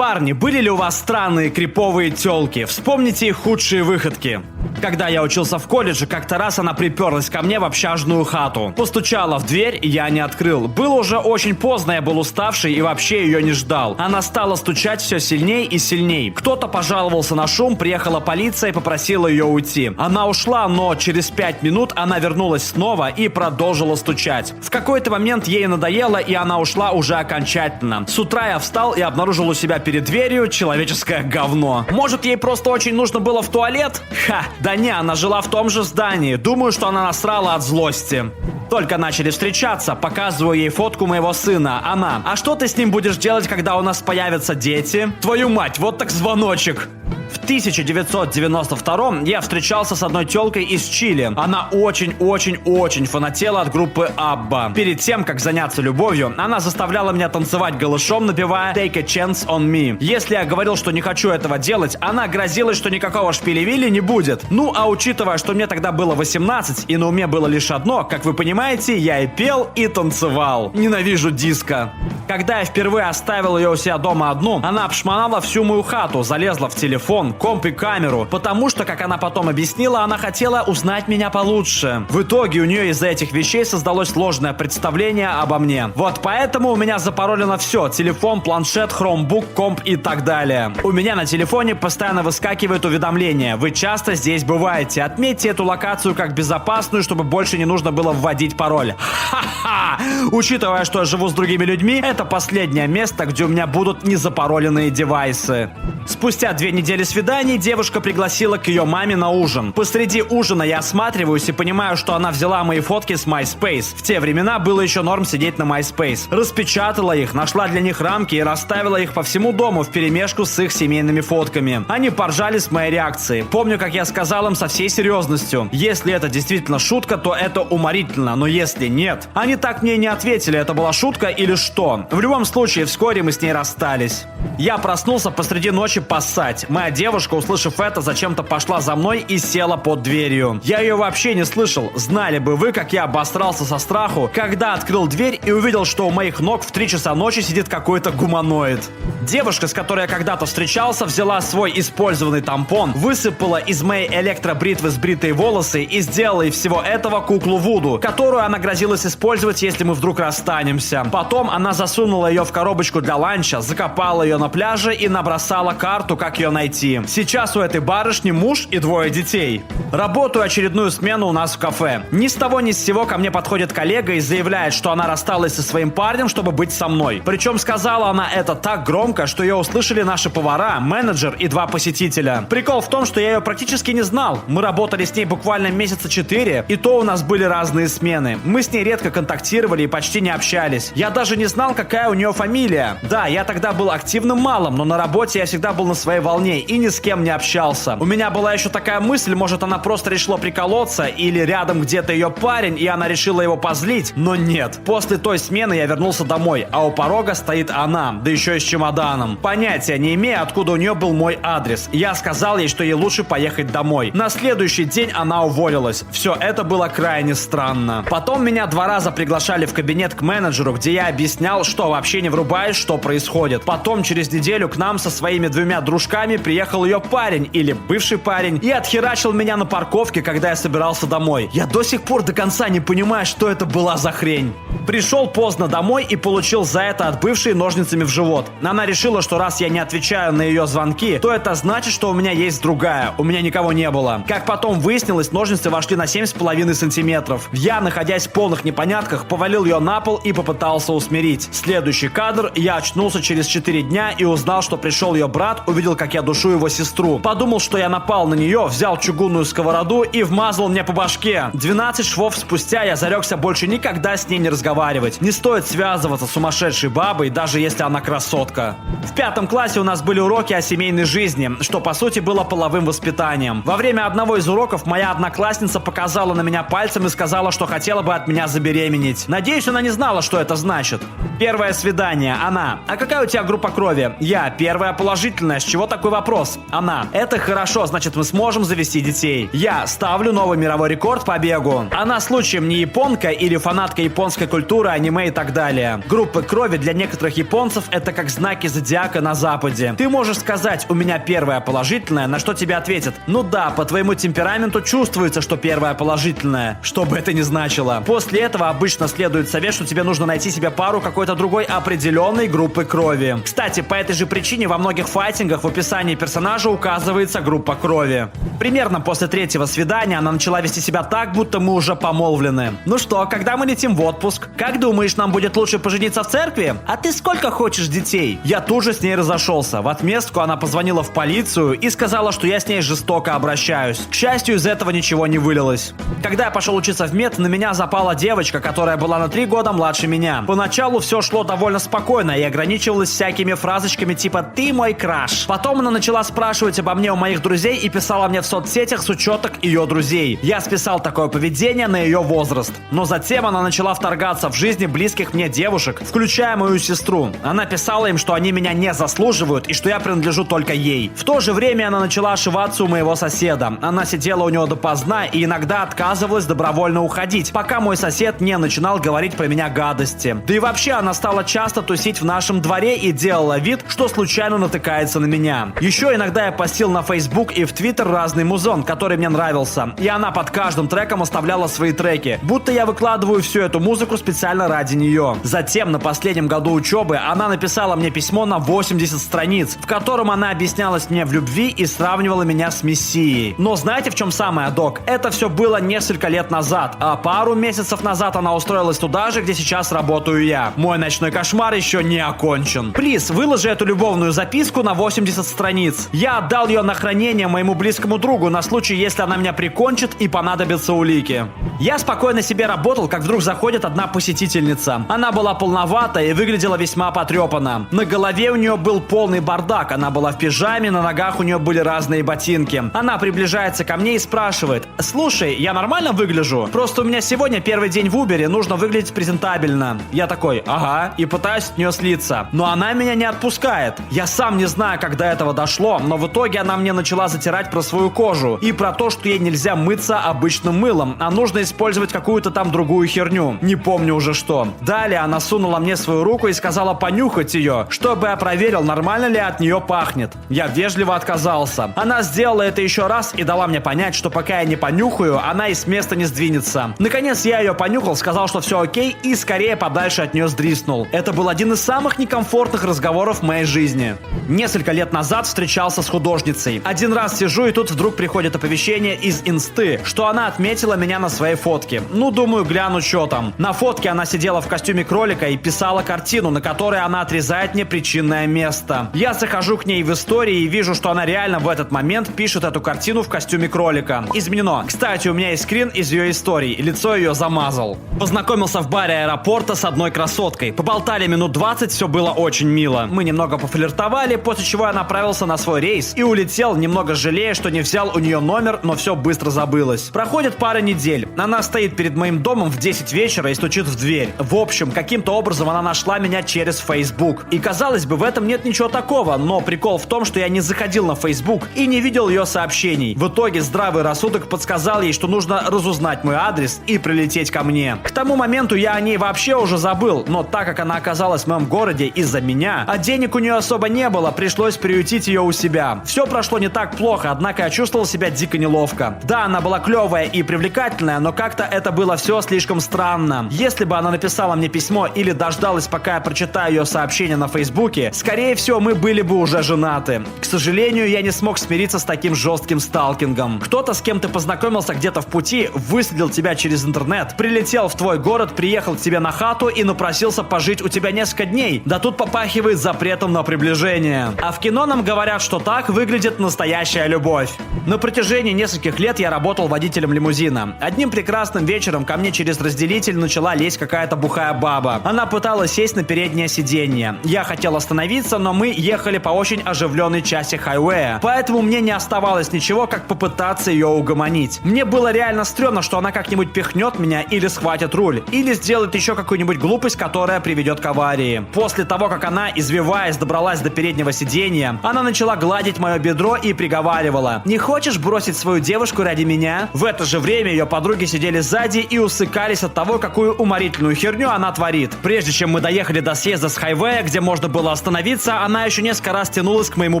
Парни, были ли у вас странные криповые тёлки? Вспомните их худшие выходки. Когда я учился в колледже, как-то раз она приперлась ко мне в общажную хату. Постучала в дверь, и я не открыл. Было уже очень поздно, я был уставший и вообще ее не ждал. Она стала стучать все сильней и сильней. Кто-то пожаловался на шум, приехала полиция и попросила ее уйти. Она ушла, но через 5 минут она вернулась снова и продолжила стучать. В какой-то момент ей надоело, и она ушла уже окончательно. С утра я встал и обнаружил у себя перед дверью человеческое говно. Может, ей просто очень нужно было в туалет? Ха, да не, она жила в том же здании. Думаю, что она насрала от злости. Только начали встречаться, показываю ей фотку моего сына. Она: а что ты с ним будешь делать, когда у нас появятся дети? Твою мать, вот так звоночек. В 1992 я встречался с одной тёлкой из Чили. Она очень-очень-очень фанатела от группы Абба. Перед тем, как заняться любовью, она заставляла меня танцевать голышом, напевая Take a Chance on Me. Если я говорил, что не хочу этого делать, она грозилась, что никакого шпили-вили не будет. Ну, а учитывая, что мне тогда было 18, и на уме было лишь одно, как вы понимаете, я и пел, и танцевал. Ненавижу диско. Когда я впервые оставил ее у себя дома одну, она обшмонала всю мою хату, залезла в телефон, комп и камеру, потому что, как она потом объяснила, она хотела узнать меня получше. В итоге у нее из-за этих вещей создалось ложное представление обо мне. Вот поэтому у меня запаролено все: телефон, планшет, хромбук, комп и так далее. У меня на телефоне постоянно выскакивает уведомление: вы часто здесь бываете, отметьте эту локацию как безопасную, чтобы больше не нужно было вводить пароль. Ха-ха! Учитывая, что я живу с другими людьми, это последнее место, где у меня будут незапароленные девайсы. Спустя 2 недели свиданий девушка пригласила к ее маме на ужин. Посреди ужина я осматриваюсь и понимаю, что она взяла мои фотки с MySpace. В те времена было еще норм сидеть на MySpace. Распечатала их, нашла для них рамки и расставила их по всему дому вперемешку с их семейными фотками. Они поржали с моей реакцией. Помню, как я сказал им со всей серьезностью: если это действительно шутка, то это уморительно, но если нет. Они так мне и не ответили, это была шутка или что. В любом случае, вскоре мы с ней расстались. Я проснулся посреди ночи поссать. Моя девушка, услышав это, зачем-то пошла за мной и села под дверью. Я ее вообще не слышал. Знали бы вы, как я обосрался со страху, когда открыл дверь и увидел, что у моих ног в 3 часа ночи сидит какой-то гуманоид. Девушка, с которой я когда-то встречался, взяла свой использованный тампон, высыпала из моей электробритвы сбритые волосы и сделала из всего этого куклу Вуду, которую она грозилась использовать, если мы вдруг расстанемся. Потом она засунула ее в коробочку для ланча, закопала ее на пляже и набросала карту, как ее найти. Сейчас у этой барышни муж и 2 детей. Работаю очередную смену у нас в кафе. Ни с того ни с сего ко мне подходит коллега и заявляет, что она рассталась со своим парнем, чтобы быть со мной. Причем сказала она это так громко, что ее услышали наши повара, менеджер и 2 посетителя. Прикол в том, что я ее практически не знал. Мы работали с ней буквально месяца 4, и то у нас были разные смены. Мы с ней редко контактировали и почти не общались. Я даже не знал, какая у нее фамилия. Да, я тогда был активным малым, но на работе я всегда был на своей волне и ни с кем не общался. У меня была еще такая мысль, может, она просто решила приколоться, или рядом где-то ее парень, и она решила его позлить, но нет. После той смены я вернулся домой, а у порога стоит она, да еще и с чемоданом. Понятия не имея, откуда у нее был мой адрес. Я сказал ей, что ей лучше поехать домой. На следующий день она уволилась. Все это было крайне странно. Потом меня 2 раза приглашали в кабинет к менеджеру, где я объяснял, что вообще не врубаюсь, что происходит. Потом через неделю к нам со своими 2 дружками приехал ее парень, или бывший парень, и отхерачил меня на парковке, когда я собирался домой. Я до сих пор до конца не понимаю, что это была за хрень. Пришел поздно домой и получил за это от бывшей ножницами в живот. Она решила, что раз я не отвечаю на ее звонки, то это значит, что у меня есть другая. У меня никого не было. Как потом выяснилось, ножницы вошли на 7,5 сантиметров. Я, находясь в полных непонятках, повалил ее на пол и попытался усмирить. Следующий кадр: я очнулся через 4 дня и узнал, что пришел ее брат, увидел, как я душу его сестру. Подумал, что я напал на нее, взял чугунную сковороду и вмазал мне по башке. 12 швов спустя я зарекся больше никогда с ней не разговаривать. Не стоит связываться с сумасшедшей бабой, даже если она красотка. В 5 классе у нас были уроки о семейной жизни, что по сути было половым воспитанием. Во время одного из уроков моя одноклассница показала на меня пальцем и сказала, что хотела бы от меня забеременеть. Надеюсь, она не знала, что это значит. Первое свидание. Она: а какая у тебя группа крови? Я: первая положительная. С чего такой вопрос? Она: это хорошо, значит мы сможем завести детей. Я: ставлю новый мировой рекорд по бегу. Она случаем не японка или фанатка японской культуры поп-культура, аниме и так далее. Группы крови для некоторых японцев это как знаки зодиака на Западе. Ты можешь сказать: у меня первая положительная, на что тебе ответят: ну да, по твоему темпераменту чувствуется, что первая положительная, что бы это ни значило. После этого обычно следует совет, что тебе нужно найти себе пару какой-то другой определенной группы крови. Кстати, по этой же причине во многих файтингах в описании персонажа указывается группа крови. Примерно после третьего свидания она начала вести себя так, будто мы уже помолвлены. Ну что, когда мы летим в отпуск? Как думаешь, нам будет лучше пожениться в церкви? А ты сколько хочешь детей? Я тут же с ней разошелся. В отместку она позвонила в полицию и сказала, что я с ней жестоко обращаюсь. К счастью, из этого ничего не вылилось. Когда я пошел учиться в мед, на меня запала девочка, которая была на 3 года младше меня. Поначалу все шло довольно спокойно и ограничивалось всякими фразочками типа «ты мой краш». Потом она начала спрашивать обо мне у моих друзей и писала мне в соцсетях с учеток ее друзей. Я списал такое поведение на ее возраст. Но затем она начала вторгаться в жизни близких мне девушек, включая мою сестру. Она писала им, что они меня не заслуживают и что я принадлежу только ей. В то же время она начала ошиваться у моего соседа. Она сидела у него допоздна и иногда отказывалась добровольно уходить, пока мой сосед не начинал говорить про меня гадости. Да и вообще она стала часто тусить в нашем дворе и делала вид, что случайно натыкается на меня. Еще иногда я постил на Facebook и в Twitter разный музон, который мне нравился, и она под каждым треком оставляла свои треки, будто я выкладываю всю эту музыку специально ради нее. Затем на последнем году учебы она написала мне письмо на 80 страниц, в котором она объяснялась мне в любви и сравнивала меня с Мессией. Но знаете, в чем самое адок? Это все было несколько лет назад, а пару месяцев назад она устроилась туда же, где сейчас работаю я. Мой ночной кошмар еще не окончен. Плиз, выложи эту любовную записку на 80 страниц. Я отдал ее на хранение моему близкому другу на случай, если она меня прикончит и понадобятся улики. Я спокойно себе работал, как вдруг заходит одна посетительница. Она была полновата и выглядела весьма потрепанно. На голове у нее был полный бардак, она была в пижаме, на ногах у нее были разные ботинки. Она приближается ко мне и спрашивает: слушай, я нормально выгляжу? Просто у меня сегодня первый день в Убере, нужно выглядеть презентабельно. Я такой: ага, и пытаюсь от нее слиться. Но она меня не отпускает. Я сам не знаю, как до этого дошло, но в итоге она мне начала затирать про свою кожу и про то, что ей нельзя мыться обычным мылом, а нужно использовать какую-то там другую херню. Не помню уже что. Далее она сунула мне свою руку и сказала понюхать ее, чтобы я проверил, нормально ли от нее пахнет. Я вежливо отказался. Она сделала это еще раз и дала мне понять, что пока я не понюхаю, она и с места не сдвинется. Наконец я ее понюхал, сказал, что все окей, и скорее подальше от нее сдриснул. Это был один из самых некомфортных разговоров в моей жизни. Несколько лет назад встречался с художницей. Один раз сижу, и тут вдруг приходит оповещение из инсты, что она отметила меня на своей фотке. Ну, думаю, гляну, что там. На фотке она сидела в костюме кролика и писала картину, на которой она отрезает мне причинное место. Я захожу к ней в истории и вижу, что она реально в этот момент пишет эту картину в костюме кролика. Изменено. Кстати, у меня есть скрин из ее истории, лицо ее замазал. Познакомился в баре аэропорта с одной красоткой. Поболтали минут 20, все было очень мило. Мы немного пофлиртовали, после чего я направился на свой рейс и улетел, немного жалея, что не взял у нее номер, но все быстро забылось. Проходит пара недель. Она стоит перед моим домом в 10 вечера и стучит в дверь. В общем, каким-то образом она нашла меня через Facebook. И казалось бы, в этом нет ничего такого, но прикол в том, что я не заходил на Facebook и не видел ее сообщений. В итоге здравый рассудок подсказал ей, что нужно разузнать мой адрес и прилететь ко мне. К тому моменту я о ней вообще уже забыл, но так как она оказалась в моем городе из-за меня, а денег у нее особо не было, пришлось приютить ее у себя. Все прошло не так плохо, однако я чувствовал себя дико неловко. Да, она была клевая и привлекательная, но как-то это было все слишком странно. Если бы она написала мне письмо или дождалась, пока я прочитаю ее сообщение на Фейсбуке, скорее всего, мы были бы уже женаты. К сожалению, я не смог смириться с таким жестким сталкингом. Кто-то, с кем ты познакомился где-то в пути, высадил тебя через интернет, прилетел в твой город, приехал к тебе на хату и напросился пожить у тебя несколько дней. Да тут попахивает запретом на приближение. А в кино нам говорят, что так выглядит настоящая любовь. На протяжении нескольких лет я работал водителем лимузина. Одним прекрасным вечером ко мне через разделитель начала лезть какая-то бухая баба. Она пыталась сесть на переднее сиденье. Я хотел остановиться, но мы ехали по очень оживленной части хайвея, поэтому мне не оставалось ничего, как попытаться ее угомонить. Мне было реально стрёмно, что она как-нибудь пихнет меня или схватит руль, или сделает еще какую-нибудь глупость, которая приведет к аварии. После того, как она, извиваясь, добралась до переднего сиденья, она начала гладить мое бедро и приговаривала: «Не хочешь бросить свою девушку ради меня?» В это же время ее подруги сидели сзади и усыкались от того, какую уморительную херню она творит. Прежде чем мы доехали до съезда с хайвея, где можно было остановиться, она еще несколько раз тянулась к моему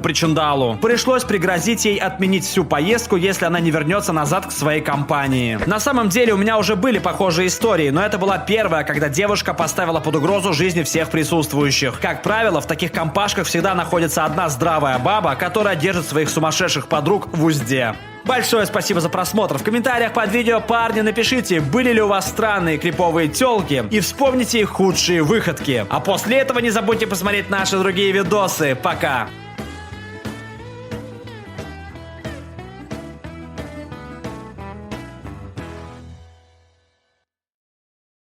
причиндалу. Пришлось пригрозить ей отменить всю поездку, если она не вернется назад к своей компании. На самом деле у меня уже были похожие истории, но это была первая, когда девушка поставила под угрозу жизни всех присутствующих. Как правило, в таких компашках всегда находится одна здравая баба, которая держит своих сумасшедших подруг в узде. Большое спасибо за просмотр. В комментариях под видео, парни, напишите, были ли у вас странные криповые тёлки, и вспомните их худшие выходки. А после этого не забудьте посмотреть наши другие видосы. Пока!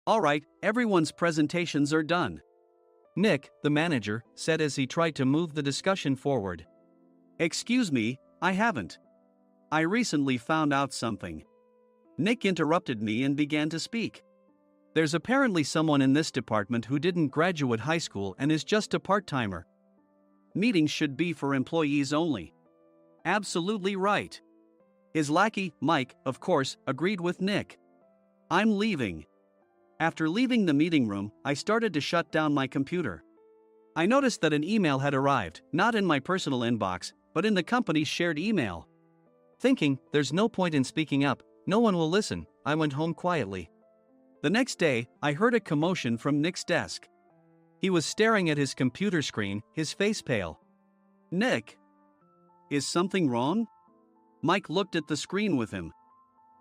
All right, everyone's presentations are done. Nick, the manager, said as he tried to move the discussion forward. Excuse me, I haven't. I recently found out something. Nick interrupted me and began to speak. There's apparently someone in this department who didn't graduate high school and is just a part-timer. Meetings should be for employees only. Absolutely right. His lackey, Mike, of course, agreed with Nick. I'm leaving. After leaving the meeting room, I started to shut down my computer. I noticed that an email had arrived, not in my personal inbox, but in the company's shared email. Thinking, there's no point in speaking up, no one will listen, I went home quietly. The next day, I heard a commotion from Nick's desk. He was staring at his computer screen, his face pale. Nick! Is something wrong? Mike looked at the screen with him.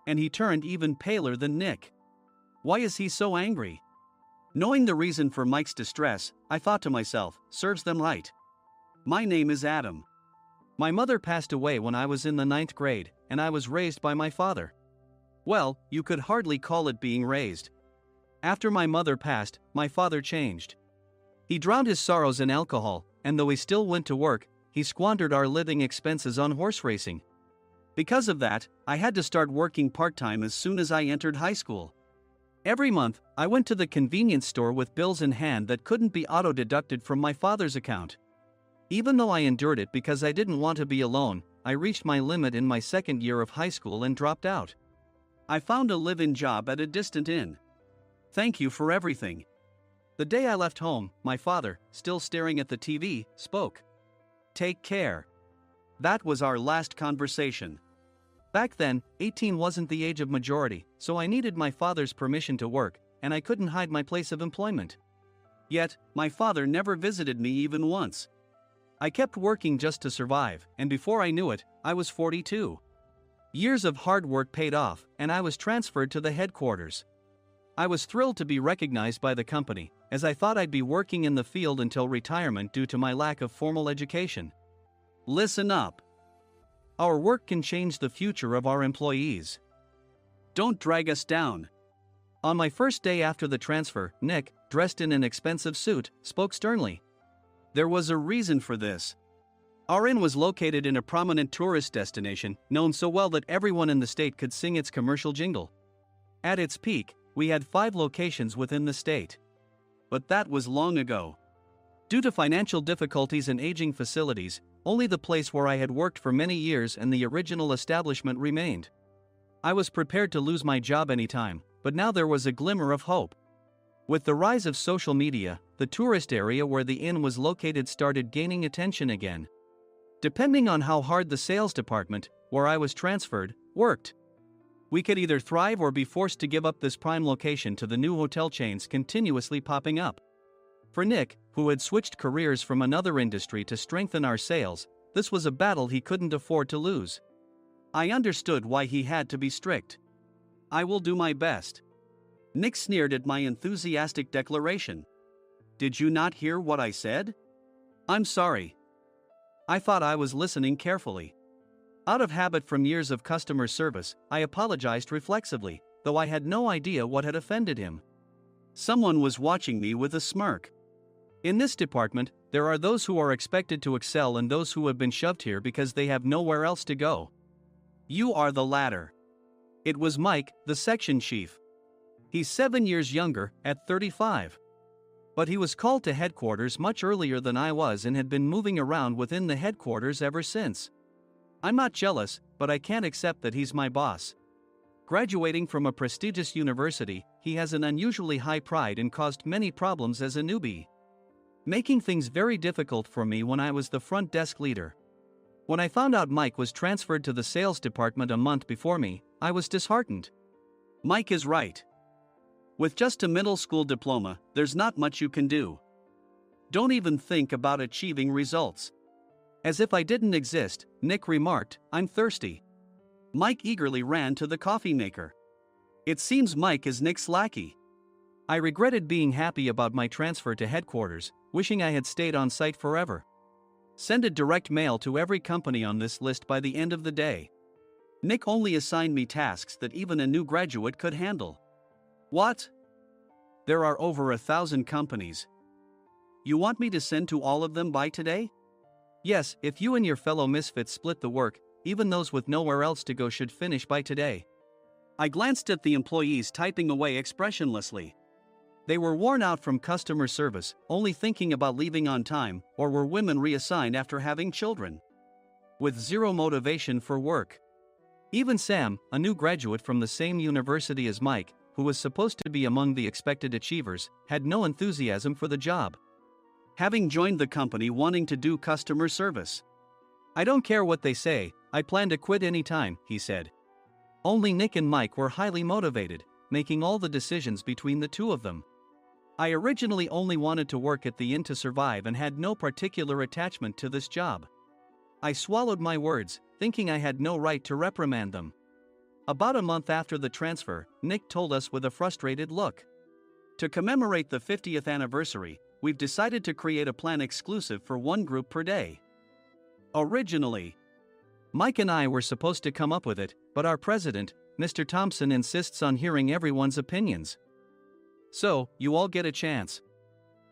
And he turned even paler than Nick. Why is he so angry? Knowing the reason for Mike's distress, I thought to myself, serves them right. My name is Adam. My mother passed away when I was in the 9th grade, and I was raised by my father. Well, you could hardly call it being raised. After my mother passed, my father changed. He drowned his sorrows in alcohol, and though he still went to work, he squandered our living expenses on horse racing. Because of that, I had to start working part-time as soon as I entered high school. Every month, I went to the convenience store with bills in hand that couldn't be auto-deducted from my father's account. Even though I endured it because I didn't want to be alone, I reached my limit in my second year of high school and dropped out. I found a live-in job at a distant inn. Thank you for everything. The day I left home, my father, still staring at the TV, spoke. Take care. That was our last conversation. Back then, 18 wasn't the age of majority, so I needed my father's permission to work, and I couldn't hide my place of employment. Yet, my father never visited me even once. I kept working just to survive, and before I knew it, I was 42. Years of hard work paid off, and I was transferred to the headquarters. I was thrilled to be recognized by the company, as I thought I'd be working in the field until retirement due to my lack of formal education. Listen up. Our work can change the future of our employees. Don't drag us down. On my first day after the transfer, Nick, dressed in an expensive suit, spoke sternly. There was a reason for this. Our inn was located in a prominent tourist destination, known so well that everyone in the state could sing its commercial jingle. At its peak, we had 5 locations within the state. But that was long ago. Due to financial difficulties and aging facilities, only the place where I had worked for many years and the original establishment remained. I was prepared to lose my job anytime, but now there was a glimmer of hope. With the rise of social media, the tourist area where the inn was located started gaining attention again. Depending on how hard the sales department, where I was transferred, worked, we could either thrive or be forced to give up this prime location to the new hotel chains continuously popping up. For Nick, who had switched careers from another industry to strengthen our sales, this was a battle he couldn't afford to lose. I understood why he had to be strict. I will do my best. Nick sneered at my enthusiastic declaration. Did you not hear what I said? I'm sorry. I thought I was listening carefully. Out of habit from years of customer service, I apologized reflexively, though I had no idea what had offended him. Someone was watching me with a smirk. In this department, there are those who are expected to excel and those who have been shoved here because they have nowhere else to go. You are the latter. It was Mike, the section chief. He's 7 years younger, at 35. But he was called to headquarters much earlier than I was and had been moving around within the headquarters ever since. I'm not jealous, but I can't accept that he's my boss. Graduating from a prestigious university, he has an unusually high pride and caused many problems as a newbie, making things very difficult for me when I was the front desk leader. When I found out Mike was transferred to the sales department a month before me, I was disheartened. Mike is right. With just a middle school diploma, there's not much you can do. Don't even think about achieving results. As if I didn't exist, Nick remarked, "I'm thirsty." Mike eagerly ran to the coffee maker. It seems Mike is Nick's lackey. I regretted being happy about my transfer to headquarters, wishing I had stayed on site forever. Send a direct mail to every company on this list by the end of the day. Nick only assigned me tasks that even a new graduate could handle. What? There are over 1,000 companies. You want me to send to all of them by today? Yes, if you and your fellow misfits split the work, even those with nowhere else to go should finish by today. I glanced at the employees typing away expressionlessly. They were worn out from customer service, only thinking about leaving on time, or were women reassigned after having children, with zero motivation for work. Even Sam, a new graduate from the same university as Mike, who was supposed to be among the expected achievers, had no enthusiasm for the job, having joined the company wanting to do customer service. "I don't care what they say, I plan to quit any time," he said. Only Nick and Mike were highly motivated, making all the decisions between the two of them. I originally only wanted to work at the inn to survive and had no particular attachment to this job. I swallowed my words, thinking I had no right to reprimand them. About a month after the transfer, Nick told us with a frustrated look, "To commemorate the 50th anniversary, we've decided to create a plan exclusive for one group per day." Originally, Mike and I were supposed to come up with it, but our president, Mr. Thompson, insists on hearing everyone's opinions. "So, you all get a chance."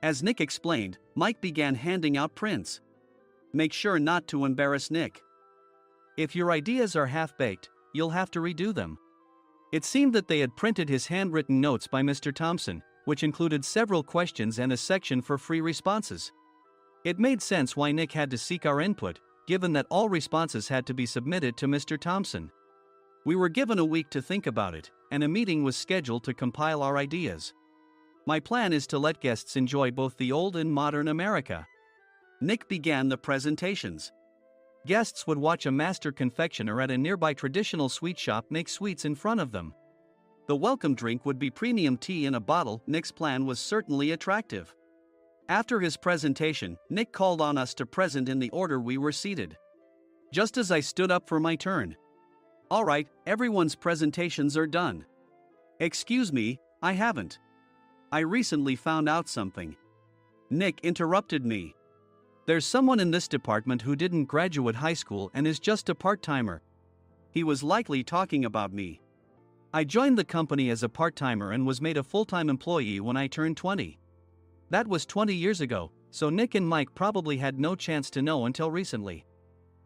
As Nick explained, Mike began handing out prints. "Make sure not to embarrass Nick. If your ideas are half-baked, you'll have to redo them." It seemed that they had printed his handwritten notes by Mr. Thompson, which included several questions and a section for free responses. It made sense why Nick had to seek our input, given that all responses had to be submitted to Mr. Thompson. We were given a week to think about it, and a meeting was scheduled to compile our ideas. My plan is to let guests enjoy both the old and modern America. Nick began the presentations. Guests would watch a master confectioner at a nearby traditional sweet shop make sweets in front of them. The welcome drink would be premium tea in a bottle. Nick's plan was certainly attractive. After his presentation, Nick called on us to present in the order we were seated. Just as I stood up for my turn. "All right, everyone's presentations are done." "Excuse me, I haven't. I recently found out something." Nick interrupted me. "There's someone in this department who didn't graduate high school and is just a part-timer." He was likely talking about me. I joined the company as a part-timer and was made a full-time employee when I turned 20. That was 20 years ago, so Nick and Mike probably had no chance to know until recently.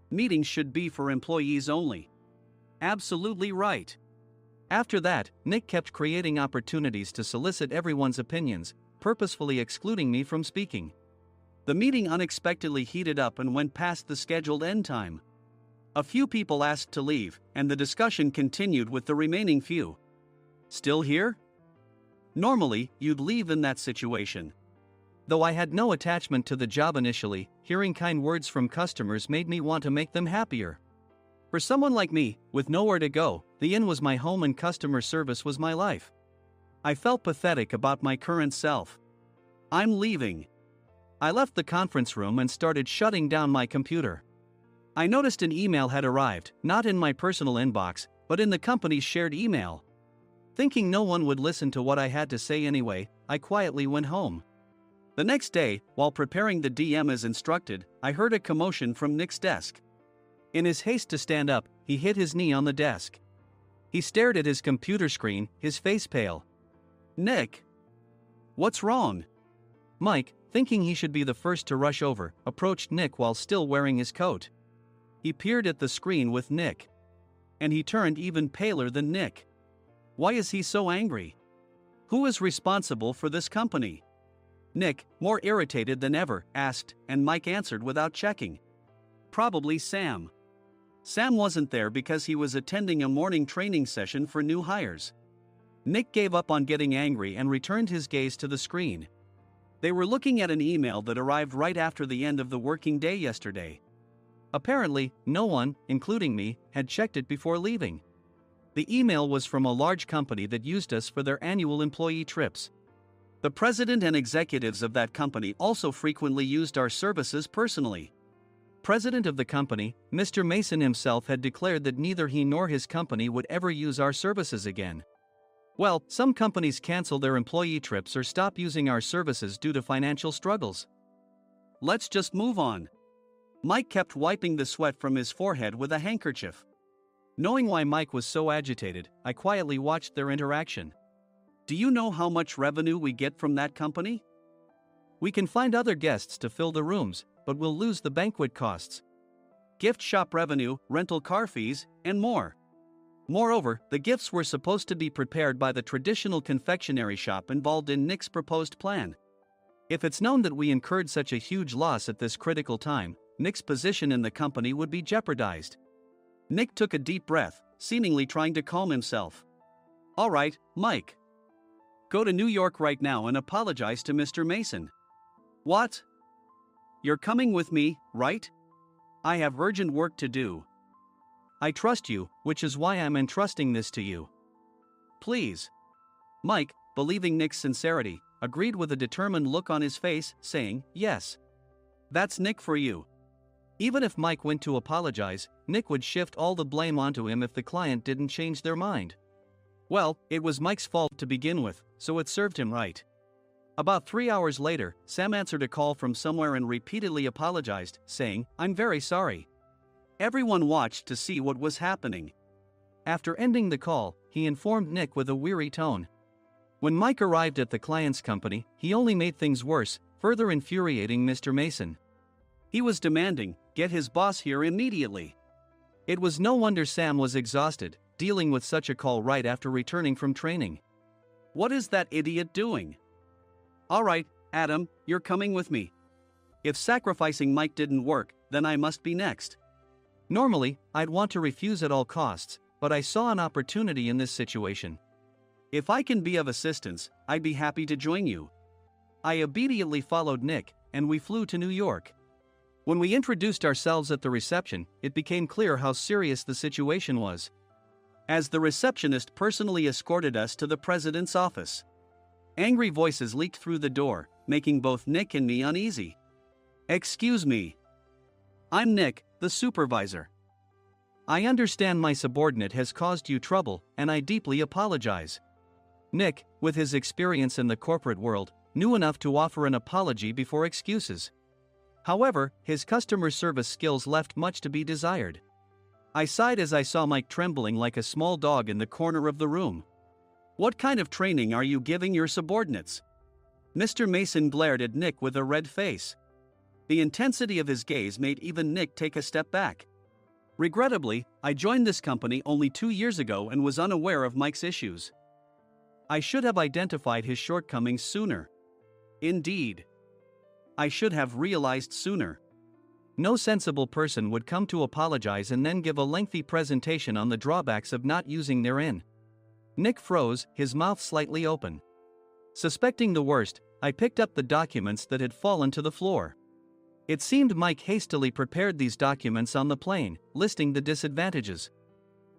Meetings should be for employees only. Absolutely right. After that, Nick kept creating opportunities to solicit everyone's opinions, purposefully excluding me from speaking. The meeting unexpectedly heated up and went past the scheduled end time. A few people asked to leave, and the discussion continued with the remaining few. "Still here?" Normally, you'd leave in that situation. Though I had no attachment to the job initially, hearing kind words from customers made me want to make them happier. For someone like me, with nowhere to go, the inn was my home and customer service was my life. I felt pathetic about my current self. "I'm leaving." I left the conference room and started shutting down my computer. I noticed an email had arrived, not in my personal inbox, but in the company's shared email. Thinking no one would listen to what I had to say anyway, I quietly went home. The next day, while preparing the DM as instructed, I heard a commotion from Nick's desk. In his haste to stand up, he hit his knee on the desk. He stared at his computer screen, his face pale. "Nick, what's wrong?" Mike, thinking he should be the first to rush over, approached Nick while still wearing his coat. He peered at the screen with Nick. And he turned even paler than Nick. Why is he so angry? Who is responsible for this company? Nick, more irritated than ever, asked, and Mike answered without checking. "Probably Sam." Sam wasn't there because he was attending a morning training session for new hires. Nick gave up on getting angry and returned his gaze to the screen. They were looking at an email that arrived right after the end of the working day yesterday. Apparently, no one, including me, had checked it before leaving. The email was from a large company that used us for their annual employee trips. The president and executives of that company also frequently used our services personally. President of the company, Mr. Mason himself, had declared that neither he nor his company would ever use our services again. Well, some companies cancel their employee trips or stop using our services due to financial struggles. Let's just move on. Mike kept wiping the sweat from his forehead with a handkerchief. Knowing why Mike was so agitated, I quietly watched their interaction. Do you know how much revenue we get from that company? We can find other guests to fill the rooms, but we'll lose the banquet costs, gift shop revenue, rental car fees, and more. Moreover, the gifts were supposed to be prepared by the traditional confectionery shop involved in Nick's proposed plan. If it's known that we incurred such a huge loss at this critical time, Nick's position in the company would be jeopardized. Nick took a deep breath, seemingly trying to calm himself. All right, Mike. Go to New York right now and apologize to Mr. Mason. What? You're coming with me, right? I have urgent work to do. I trust you, which is why I'm entrusting this to you. Please. Mike, believing Nick's sincerity, agreed with a determined look on his face, saying, yes. That's Nick for you. Even if Mike went to apologize, Nick would shift all the blame onto him if the client didn't change their mind. Well, it was Mike's fault to begin with, so it served him right. About 3 hours later, Sam answered a call from somewhere and repeatedly apologized, saying, I'm very sorry. Everyone watched to see what was happening. After ending the call, he informed Nick with a weary tone. When Mike arrived at the client's company, he only made things worse, further infuriating Mr. Mason. He was demanding, get his boss here immediately. It was no wonder Sam was exhausted, dealing with such a call right after returning from training. What is that idiot doing? All right, Adam, you're coming with me. If sacrificing Mike didn't work, then I must be next. Normally, I'd want to refuse at all costs, but I saw an opportunity in this situation. If I can be of assistance, I'd be happy to join you. I immediately followed Nick, and we flew to New York. When we introduced ourselves at the reception, it became clear how serious the situation was, as the receptionist personally escorted us to the president's office. Angry voices leaked through the door, making both Nick and me uneasy. Excuse me. I'm Nick, the supervisor. I understand my subordinate has caused you trouble, and I deeply apologize. Nick, with his experience in the corporate world, knew enough to offer an apology before excuses. However, his customer service skills left much to be desired. I sighed as I saw Mike trembling like a small dog in the corner of the room. What kind of training are you giving your subordinates? Mr. Mason glared at Nick with a red face. The intensity of his gaze made even Nick take a step back. Regrettably, I joined this company only 2 years ago and was unaware of Mike's issues. I should have identified his shortcomings sooner. Indeed. I should have realized sooner. No sensible person would come to apologize and then give a lengthy presentation on the drawbacks of not using their in. Nick froze, his mouth slightly open. Suspecting the worst, I picked up the documents that had fallen to the floor. It seemed Mike hastily prepared these documents on the plane, listing the disadvantages.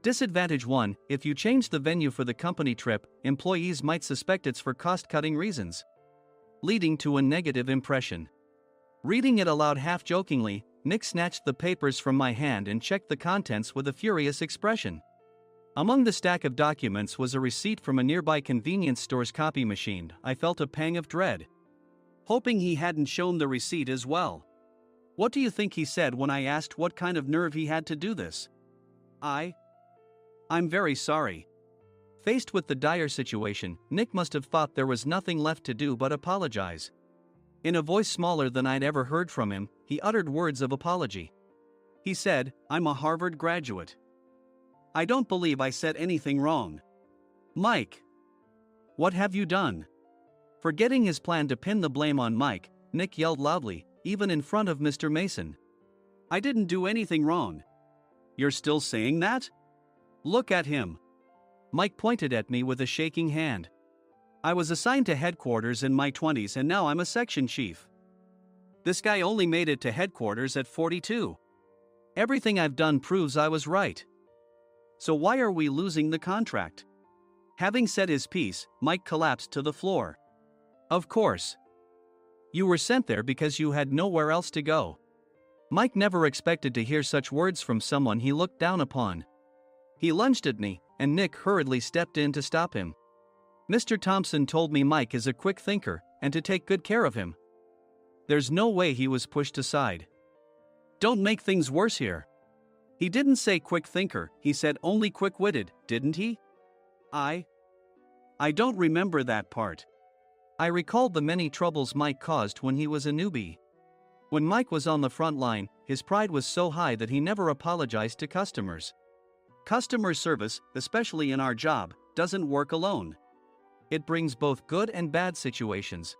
Disadvantage 1: if you change the venue for the company trip, employees might suspect it's for cost-cutting reasons, leading to a negative impression. Reading it aloud half-jokingly, Nick snatched the papers from my hand and checked the contents with a furious expression. Among the stack of documents was a receipt from a nearby convenience store's copy machine. I felt a pang of dread, hoping he hadn't shown the receipt as well. What do you think he said when I asked what kind of nerve he had to do this? I'm very sorry. Faced with the dire situation, Nick must have thought there was nothing left to do but apologize. In a voice smaller than I'd ever heard from him, he uttered words of apology. He said, I'm a Harvard graduate. I don't believe I said anything wrong. Mike, what have you done? Forgetting his plan to pin the blame on Mike, Nick yelled loudly, even in front of Mr. Mason. I didn't do anything wrong. You're still saying that? Look at him. Mike pointed at me with a shaking hand. I was assigned to headquarters in my 20s and now I'm a section chief. This guy only made it to headquarters at 42. Everything I've done proves I was right. So why are we losing the contract? Having said his piece, Mike collapsed to the floor. Of course. You were sent there because you had nowhere else to go. Mike never expected to hear such words from someone he looked down upon. He lunged at me, and Nick hurriedly stepped in to stop him. Mr. Thompson told me Mike is a quick thinker, and to take good care of him. There's no way he was pushed aside. Don't make things worse here. He didn't say quick thinker, he said only quick-witted, didn't he? I don't remember that part. I recalled the many troubles Mike caused when he was a newbie. When Mike was on the front line, his pride was so high that he never apologized to customers. Customer service, especially in our job, doesn't work alone. It brings both good and bad situations.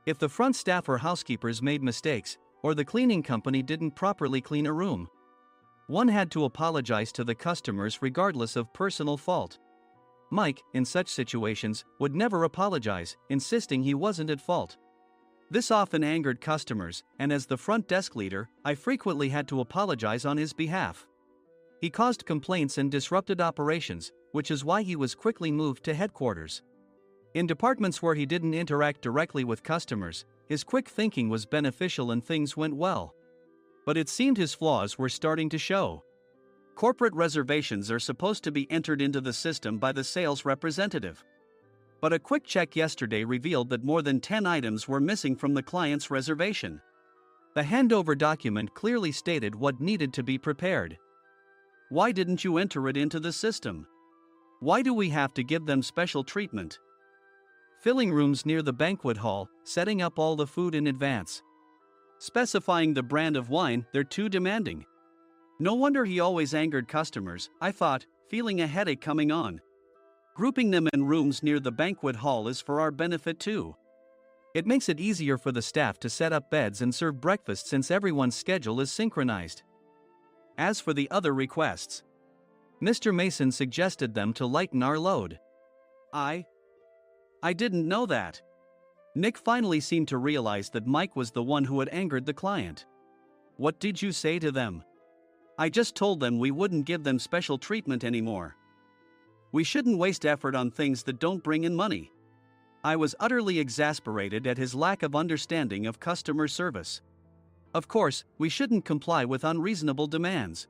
If the front staff or housekeepers made mistakes, or the cleaning company didn't properly clean a room, one had to apologize to the customers regardless of personal fault. Mike, in such situations, would never apologize, insisting he wasn't at fault. This often angered customers, and as the front desk leader, I frequently had to apologize on his behalf. He caused complaints and disrupted operations, which is why he was quickly moved to headquarters. In departments where he didn't interact directly with customers, his quick thinking was beneficial and things went well. But it seemed his flaws were starting to show. Corporate reservations are supposed to be entered into the system by the sales representative. But a quick check yesterday revealed that more than 10 items were missing from the client's reservation. The handover document clearly stated what needed to be prepared. Why didn't you enter it into the system? Why do we have to give them special treatment? Filling rooms near the banquet hall, setting up all the food in advance. Specifying the brand of wine, they're too demanding. No wonder he always angered customers, I thought, feeling a headache coming on. Grouping them in rooms near the banquet hall is for our benefit too. It makes it easier for the staff to set up beds and serve breakfast since everyone's schedule is synchronized. As for the other requests, Mr. Mason suggested them to lighten our load. I didn't know that. Nick finally seemed to realize that Mike was the one who had angered the client. What did you say to them? I just told them we wouldn't give them special treatment anymore. We shouldn't waste effort on things that don't bring in money. I was utterly exasperated at his lack of understanding of customer service. Of course, we shouldn't comply with unreasonable demands.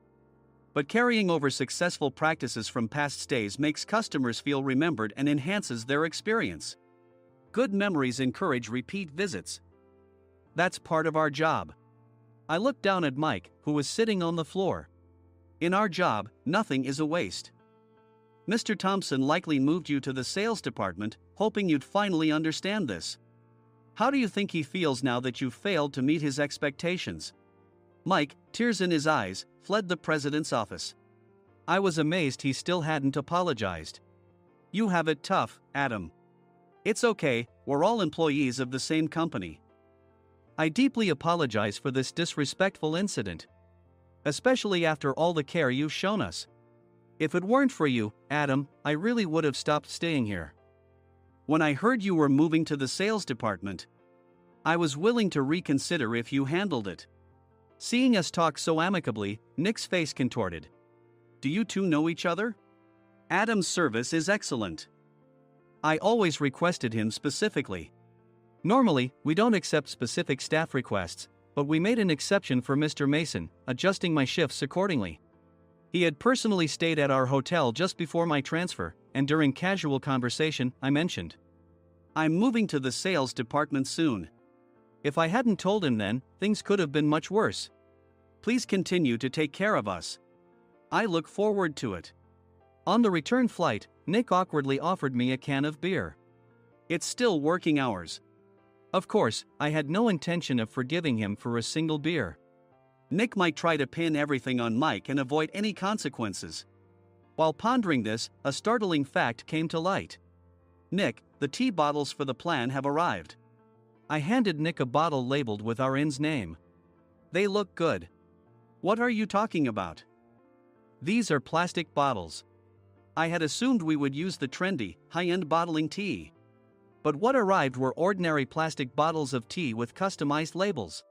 But carrying over successful practices from past stays makes customers feel remembered and enhances their experience. Good memories encourage repeat visits. That's part of our job. I looked down at Mike, who was sitting on the floor. In our job, nothing is a waste. Mr. Thompson likely moved you to the sales department, hoping you'd finally understand this. How do you think he feels now that you failed to meet his expectations? Mike, tears in his eyes, fled the president's office. I was amazed he still hadn't apologized. You have it tough, Adam. It's okay, we're all employees of the same company. I deeply apologize for this disrespectful incident. Especially after all the care you've shown us. If it weren't for you, Adam, I really would have stopped staying here. When I heard you were moving to the sales department, I was willing to reconsider if you handled it. Seeing us talk so amicably, Nick's face contorted. Do you two know each other? Adam's service is excellent. I always requested him specifically. Normally, we don't accept specific staff requests, but we made an exception for Mr. Mason, adjusting my shifts accordingly. He had personally stayed at our hotel just before my transfer, and during casual conversation, I mentioned, I'm moving to the sales department soon. If I hadn't told him then, things could have been much worse. Please continue to take care of us. I look forward to it. On the return flight, Nick awkwardly offered me a can of beer. It's still working hours. Of course, I had no intention of forgiving him for a single beer. Nick might try to pin everything on Mike and avoid any consequences. While pondering this, a startling fact came to light. Nick, the tea bottles for the plan have arrived. I handed Nick a bottle labeled with our inn's name. They look good. What are you talking about? These are plastic bottles. I had assumed we would use the trendy, high-end bottling tea. But what arrived were ordinary plastic bottles of tea with customized labels.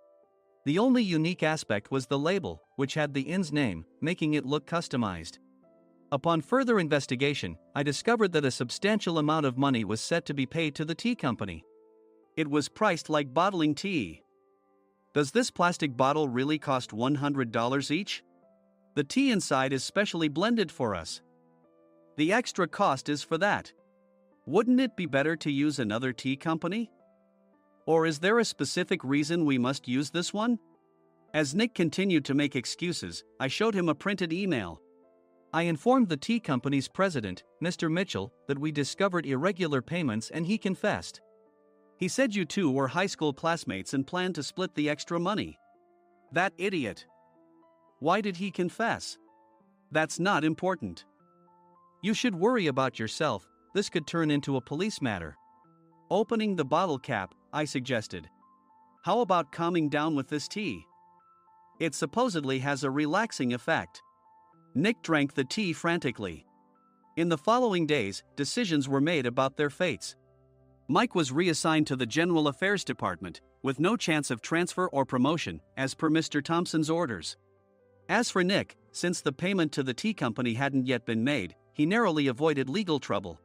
The only unique aspect was the label, which had the inn's name, making it look customized. Upon further investigation, I discovered that a substantial amount of money was set to be paid to the tea company. It was priced like bottling tea. Does this plastic bottle really cost $100 each? The tea inside is specially blended for us. The extra cost is for that. Wouldn't it be better to use another tea company? Or is there a specific reason we must use this one? As Nick continued to make excuses, I showed him a printed email. I informed the tea company's president, Mr. Mitchell, that we discovered irregular payments and he confessed. He said you two were high school classmates and planned to split the extra money. That idiot. Why did he confess? That's not important. You should worry about yourself, this could turn into a police matter. Opening the bottle cap, I suggested. How about calming down with this tea? It supposedly has a relaxing effect. Nick drank the tea frantically. In the following days, decisions were made about their fates. Mike was reassigned to the General Affairs Department, with no chance of transfer or promotion, as per Mr. Thompson's orders. As for Nick, since the payment to the tea company hadn't yet been made, he narrowly avoided legal trouble.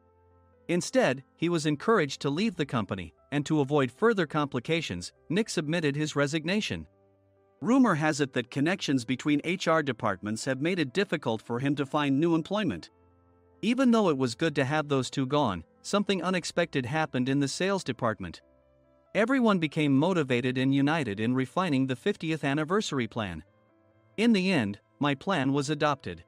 Instead, he was encouraged to leave the company, and to avoid further complications, Nick submitted his resignation. Rumor has it that connections between HR departments have made it difficult for him to find new employment. Even though it was good to have those two gone, something unexpected happened in the sales department. Everyone became motivated and united in refining the 50th anniversary plan. In the end, my plan was adopted.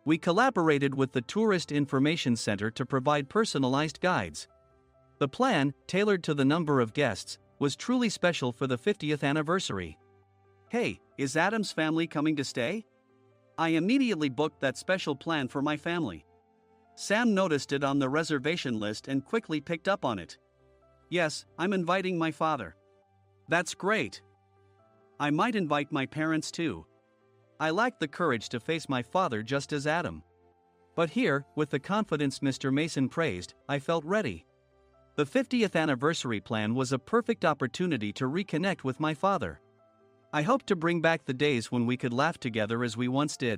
We collaborated with the Tourist Information Center to provide personalized guides. The plan, tailored to the number of guests, was truly special for the 50th anniversary. Hey, is Adam's family coming to stay? I immediately booked that special plan for my family. Sam noticed it on the reservation list and quickly picked up on it. Yes, I'm inviting my father. That's great. I might invite my parents too. I lacked the courage to face my father just as Adam. But here, with the confidence Mr. Mason praised, I felt ready. The 50th anniversary plan was a perfect opportunity to reconnect with my father. I hoped to bring back the days when we could laugh together as we once did.